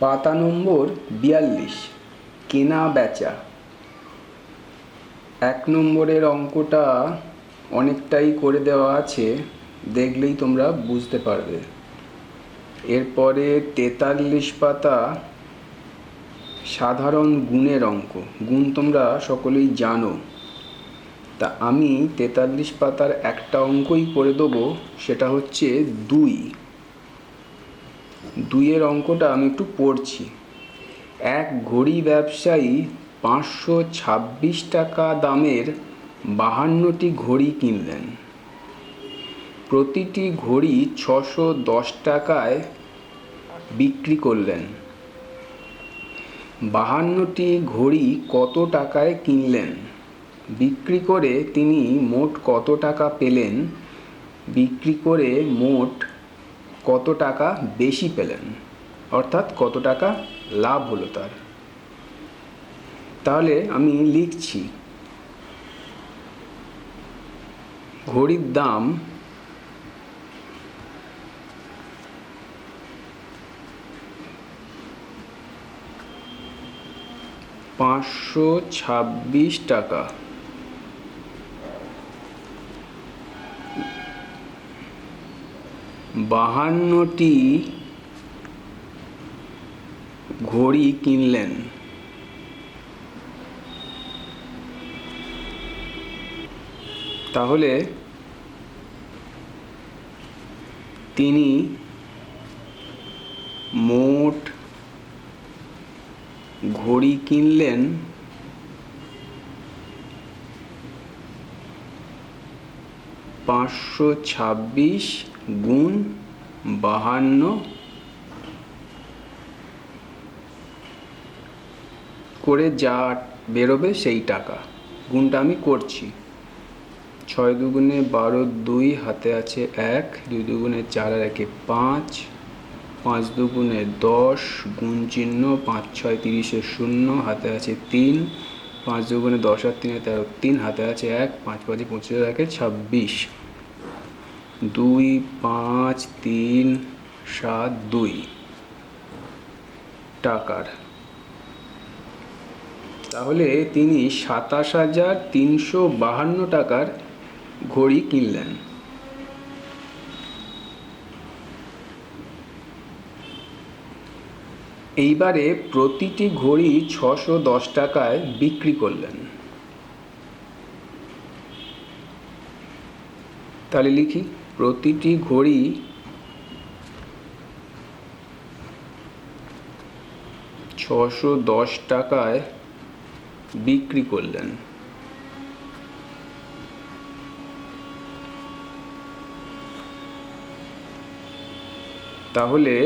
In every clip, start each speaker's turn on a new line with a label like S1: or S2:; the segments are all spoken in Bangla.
S1: পাতা নম্বর 42, কেনা বেচা। 1 নম্বরের অঙ্কটা অনেকটাই করে দেওয়া আছে, দেখলেই তোমরা বুঝতে পারবে। এরপরে 43 পাতা সাধারণ গুণের অঙ্ক। গুণ তোমরা সকলেই জানো, তা আমি 43 পাতার একটা অঙ্কই করে দেবো, সেটা হচ্ছে 2 অঙ্কটা আমি একটু পড়ছি। এক ঘড়ি ব্যবসায়ী 526 টাকা দামের 52টি ঘড়ি কিনলেন। প্রতিটি ঘড়ি 610 টাকায় বিক্রি করলেন। 52টি ঘড়ি কত টাকায় কিনলেন? বিক্রি করে তিনি মোট কত টাকা পেলেন? বিক্রি করে মোট কত টাকা বেশি পেলেন, অর্থাৎ কত টাকা লাভ হলো তার। তাহলে আমি লিখছি, ঘড়ির দাম $526 টাকা। বাহান্নটি ঘড়ি কিনলেন। তাহলে তিনি মোট ঘড়ি কিনলেন 526 গুণ 52 করে যা বেরোবে সেই টাকা। গুণটা আমি করছি। 6 দুগুণে 12, 2 হাতে আছে 1, 2 দুগুণে 4 আর 1 5, 5 দুগুণে 10, গুণ চিহ্ন, 5 6 30 0, হাতে আছে 3, 5 দুগুণে 10 আর 3 13, 3 হাতে আছে 1, 5 5 25 আর 1 26, 2 5 3 7 2 টাকার। তাহলে তিনি 27,352 টাকার ঘড়ি কিনলেন। এইবারে প্রতিটি ঘড়ি 610 টাকায় বিক্রি করলেন। তাহলে লিখি, প্রতিটি ঘড়ি 610 টাকায় বিক্রি করলেন। তাহলে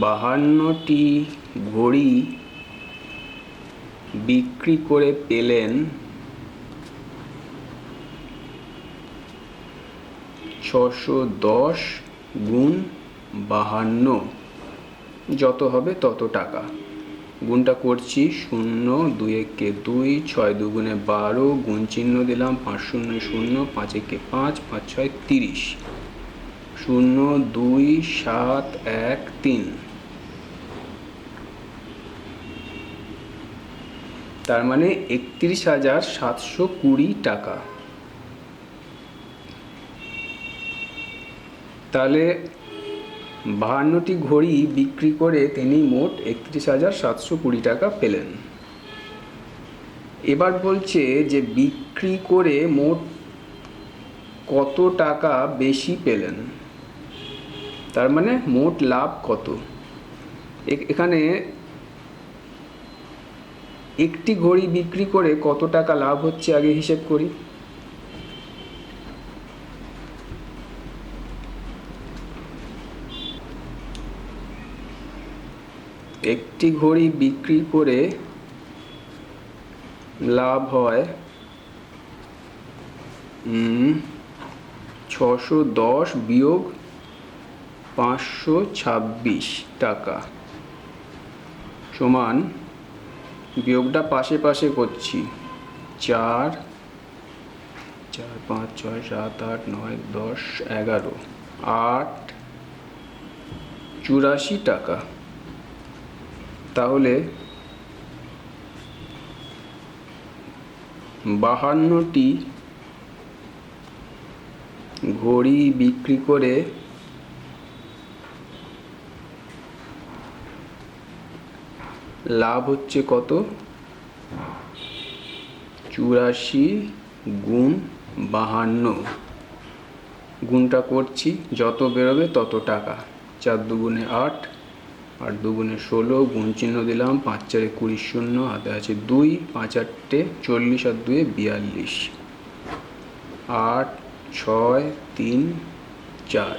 S1: 52টি ঘড়ি বিক্রি করে পেলেন 610 গুণ 52, যত হবে তত টাকা। গুণটা করছি, 0 2 1 2, 6 দুগুণে 12, গুণ চিহ্ন দিলাম, 5 0 0, 5 1 5, 5 6 30, 0 2 7 1 3। তার মানে 31,720 টাকা। তাহলে 52টি ঘড়ি বিক্রি করে তিনি মোট 31,720 টাকা পেলেন। এবার বলছে যে বিক্রি করে মোট কত টাকা বেশি পেলেন, তার মানে মোট লাভ কত। এখানে একটি ঘড়ি বিক্রি করে কত টাকা লাভ হচ্ছে আগে হিসেব করি। একটি ঘড়ি বিক্রি করে লাভ হয় 610 বিয়োগ 526 টাকা, সমান, বিয়োগটা পাশে পাশে করছি, 4 4 5 6 7 8 9 10 11, 8 টাকা। তাহলে 52টি ঘড়ি বিক্রি করে লাভ হচ্ছে কত? 84 গুণ 52। গুণটা করছি, যত বেরোবে তত টাকা। 4 দুগুণে 8, 8 দুগুণে 16, গুণ চিহ্ন দিলাম, 5 4 20, শূন্য হাতে আছে 2, 5 8 40 আর 2 42, 8 6 3 4,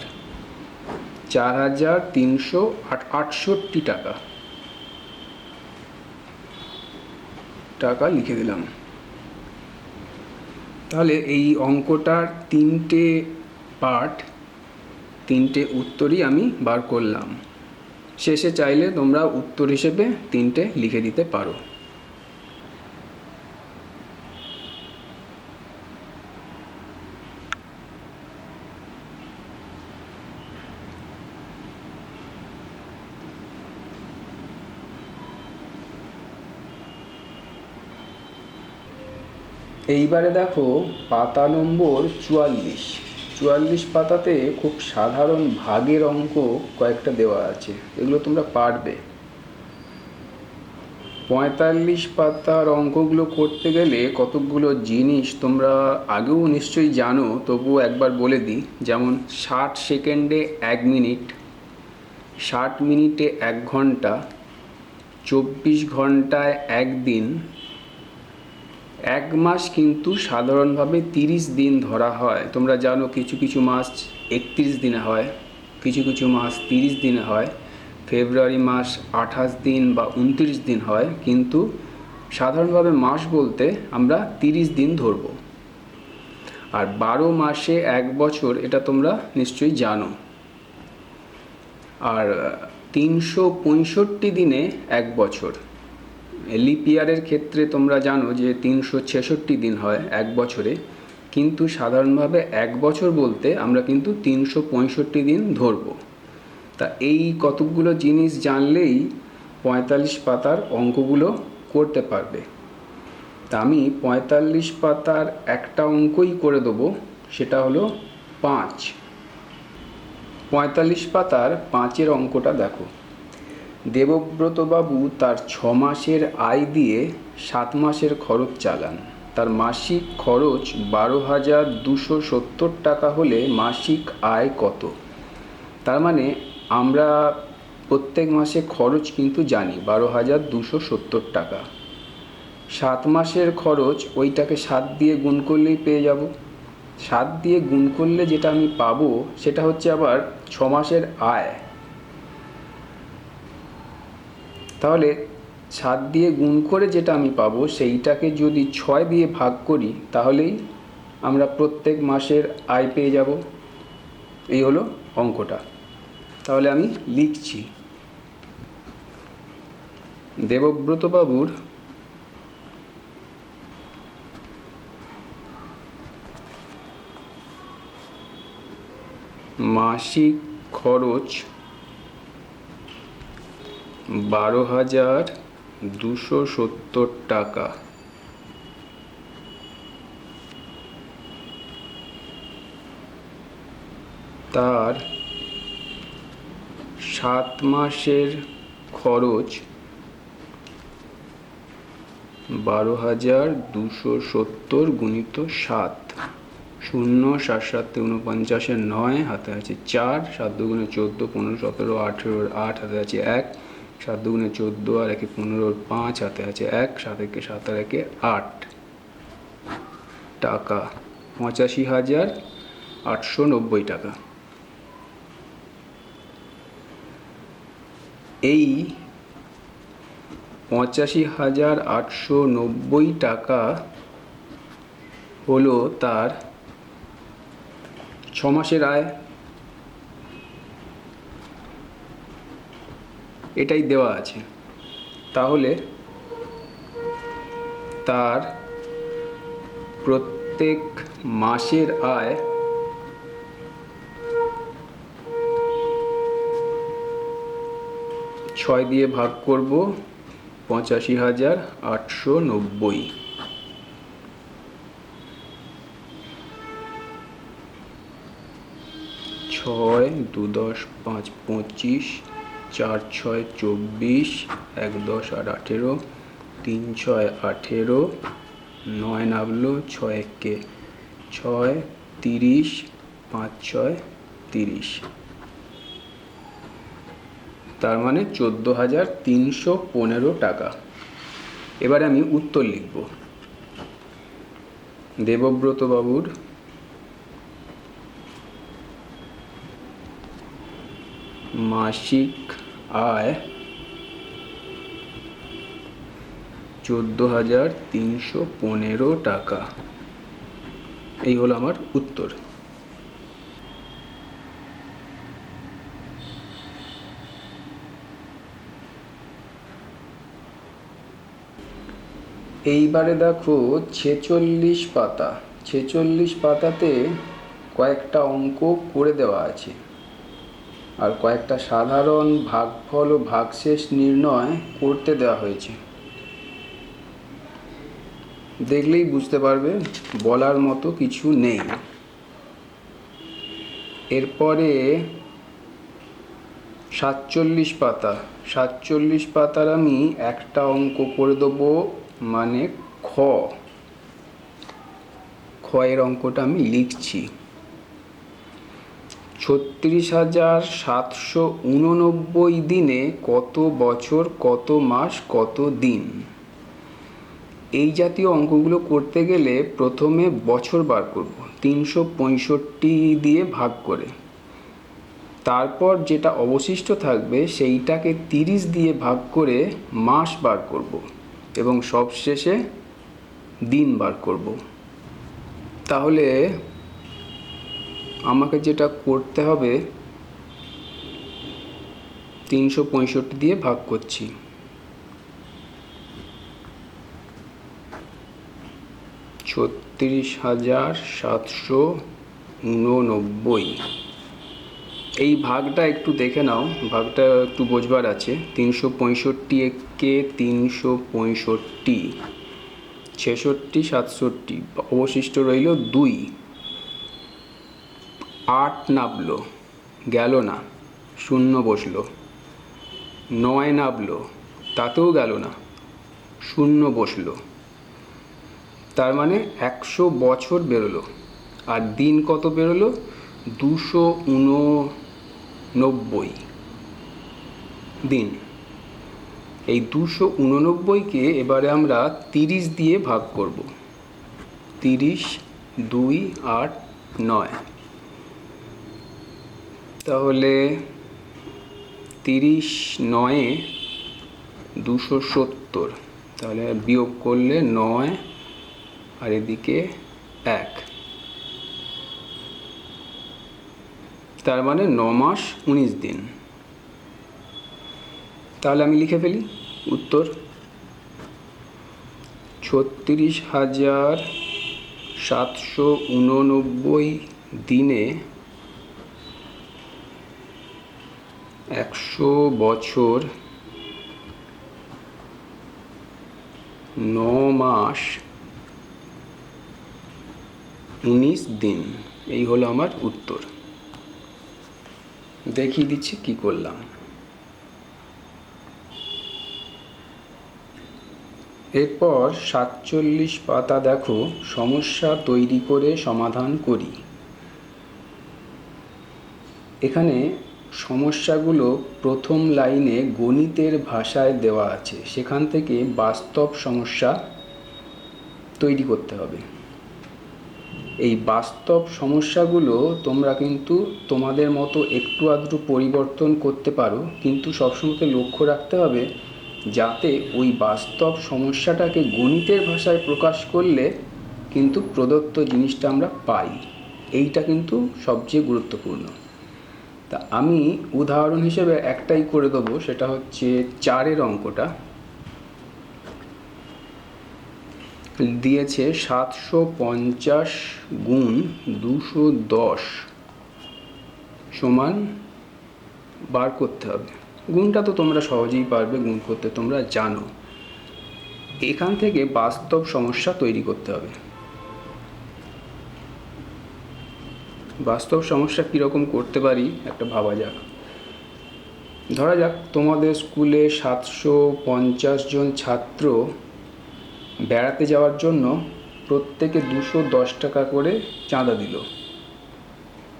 S1: 4368 টাকা লিখে দিলাম। তাহলে এই অঙ্কটার 3টে পার্ট, 3টে উত্তরই আমি বার করলাম। শেষে চাইলে তোমরা উত্তর হিসেবে 3টে লিখে দিতে পারো। এইবারে দেখো পাতা নম্বর 44 পাতাতে খুব সাধারণ ভাগের অঙ্ক কয়েকটা দেওয়া আছে, এগুলো তোমরা পারবে। 45 পাতার অঙ্কগুলো করতে গেলে কতকগুলো জিনিস তোমরা আগেও নিশ্চয়ই জানো, তবুও একবার বলে দিই। যেমন 60 সেকেন্ডে 1 মিনিট, 60 মিনিটে 1 ঘন্টা, 24 ঘন্টায় 1 দিন। 1 মাস কিন্তু সাধারণভাবে 30 দিন ধরা হয়। তোমরা জানো কিছু কিছু মাস 31 দিনে হয়, কিছু কিছু মাস 30 দিনে হয়। ফেব্রুয়ারি মাস 28 দিন বা 29 দিন হয়, কিন্তু সাধারণভাবে মাস বলতে আমরা 30 দিন ধরব। আর 12 মাসে 1 বছর, এটা তোমরা নিশ্চয়ই জানো। আর 365 দিনে 1 বছর। লিপ ইয়ারের ক্ষেত্রে তোমরা জানো যে 366 দিন হয় 1 বছরে, কিন্তু সাধারণভাবে 1 বছর বলতে আমরা কিন্তু 365 দিন ধরব। তা এই কতকগুলো জিনিস জানলেই 45 পাতার অঙ্কগুলো করতে পারবে। তা আমি 45 পাতার একটা অঙ্কই করে দেবো, সেটা হলো 5। 45 পাতার 5-এর অঙ্কটা দেখো। দেবব্রতবাবু তার 6 মাসের আয় দিয়ে 7 মাসের খরচ চালান। তার মাসিক খরচ 12,270 টাকা হলে মাসিক আয় কত? তার মানে আমরা প্রত্যেক মাসে খরচ কিন্তু জানি 12,270 টাকা। 7 মাসের খরচ, ওইটাকে 7 দিয়ে গুণ করলেই পেয়ে যাব। 7 দিয়ে গুণ করলে যেটা আমি পাবো সেটা হচ্ছে আবার 6 মাসের আয়। তাহলে 7 দিয়ে গুণ করে যেটা আমি পাবো সেইটাকে যদি 6 দিয়ে ভাগ করি তাহলেই আমরা প্রত্যেক মাসের আয় পেয়ে যাব। এই হলো অঙ্কটা। তাহলে আমি লিখছি, দেবব্রতবাবুর মাসিক খরচ 12,270 টাকা। তার 7 মাসের খরচ 12,270 গুণিত 7, 0 7 7 49, 9 হাতে আছে 4, 7 দুগুণে 14, 15 17 18, 8 হাতে আছে 1, 7 দুগুণে 14 আর 1 15, 5 হাতে আছে 1, 7 1 7 আর 1 8 টাকা। 85,890 টাকা। এই 85,890 টাকা হলো তার 6 মাসের আয়। এটাই দেওয়া আছে। তাহলে তার প্রত্যেক মাসের আয় 6 দিয়ে ভাগ করব 85,890। 6 2 10 5 25, 4 6 24, 1 10 আর 18, 3 6 18, 9 নামলো, 6 1 6, 30, 5 6 30। তার মানে 14,315 টাকা। এবারে আমি উত্তর লিখব। দেবব্রত বাবুর মাসিক আয় 14,315 টাকা। এই হলো আমার উত্তর। এইবারে দেখো 46 পাতা। 46 পাতাতে কয়েকটা অঙ্ক করে দেওয়া আছে, আর কয়েকটা সাধারণ ভাগফল ও ভাগশেষ নির্ণয় করতে দেওয়া হয়েছে। দেখলেই বুঝতে পারবে, বলার মতো কিছু নেই। এরপরে 47 পাতা। 47 পাতার আমি একটা অঙ্ক করে দেবো, মানে খ এর অঙ্কটা আমি লিখছি। 36,789 দিনে কত বছর, কত মাস, কত দিন? এই জাতীয় অঙ্কগুলো করতে গেলে প্রথমে বছর বার করব 365 দিয়ে ভাগ করে। তারপর যেটা অবশিষ্ট থাকবে সেইটাকে 30 দিয়ে ভাগ করে মাস বার করব এবং সবশেষে দিন বার করব। তাহলে আমাকে যেটা করতে হবে, 365 দিয়ে ভাগ করছি। 36,789। এই ভাগটা একটু দেখে নাও, ভাগটা একটু বোঝবার আছে। 365 একে 365, 66 67, অবশিষ্ট রইল 2। 8 নামলো, গেল না, 0 বসলো। 9 নামলো, তাতেও গেল না, 0 বসলো। তার মানে 100 বছর বেরোলো। আর দিন কত বেরোলো? 289 দিন। এই 289কে এবারে আমরা 30 দিয়ে ভাগ করব। 30, 2, 8, 9। তাহলে 30 9 270। তাহলে বিয়োগ করলে 9 আর এদিকে 1, তার মানে 9 মাস 19 দিন। তাহলে আমি লিখে ফেলি উত্তর। 36,789 দিনে 100 বছর 9 মাস 19 দিন। এই হলো আমার উত্তর। দেখিয়ে দিচ্ছি কি করলাম। এরপর 47 পাতা দেখো, সমস্যা তৈরি করে সমাধান করি। এখানে সমস্যাগুলো প্রথম লাইনে গণিতের ভাষায় দেওয়া আছে, সেখান থেকে বাস্তব সমস্যা তৈরি করতে হবে। এই বাস্তব সমস্যাগুলো তোমরা কিন্তু তোমাদের মতো একটু আধটু পরিবর্তন করতে পারো, কিন্তু সবসময় লক্ষ্য রাখতে হবে যাতে ওই বাস্তব সমস্যাটাকে গণিতের ভাষায় প্রকাশ করলে কিন্তু প্রদত্ত জিনিসটা আমরা পাই। এইটা কিন্তু সবচেয়ে গুরুত্বপূর্ণ। তা আমি উদাহরণ হিসেবে একটাই করে দেবো, সেটা হচ্ছে 4 অঙ্কটা। দিয়েছে 750 গুণ 210 সমান বার করতে হবে। গুণটা তো তোমরা সহজেই পারবে, গুণ করতে তোমরা জানো। এখান থেকে বাস্তব সমস্যা তৈরি করতে হবে। বাস্তব সমস্যা কীরকম করতে পারি একটা ভাবা যাক। ধরা যাক তোমাদের স্কুলে 750 জন ছাত্র বেড়াতে যাওয়ার জন্য প্রত্যেকে 210 টাকা করে চাঁদা দিল।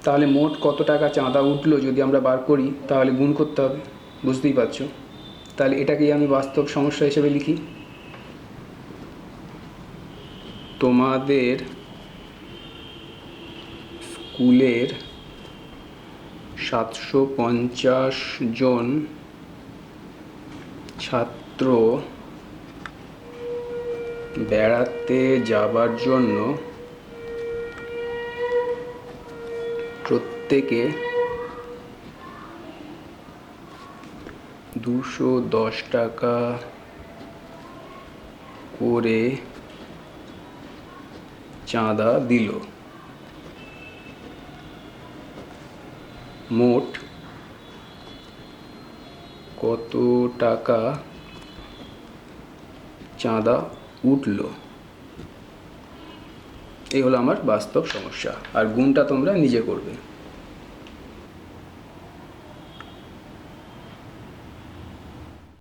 S1: তাহলে মোট কত টাকা চাঁদা উঠলো যদি আমরা বার করি, তাহলে গুণ করতে হবে, বুঝতেই পারছো। তাহলে এটাকেই আমি বাস্তব সমস্যা হিসেবে লিখি। তোমাদের স্কুলের 750 জন ছাত্র বেড়াতে যাবার জন্য প্রত্যেকে 210 টাকা করে চাঁদা দিল। মোট কত টাকা চাঁদা উঠল? এই হলো আমার বাস্তব সমস্যা, আর গুণটা তোমরা নিজে করবে।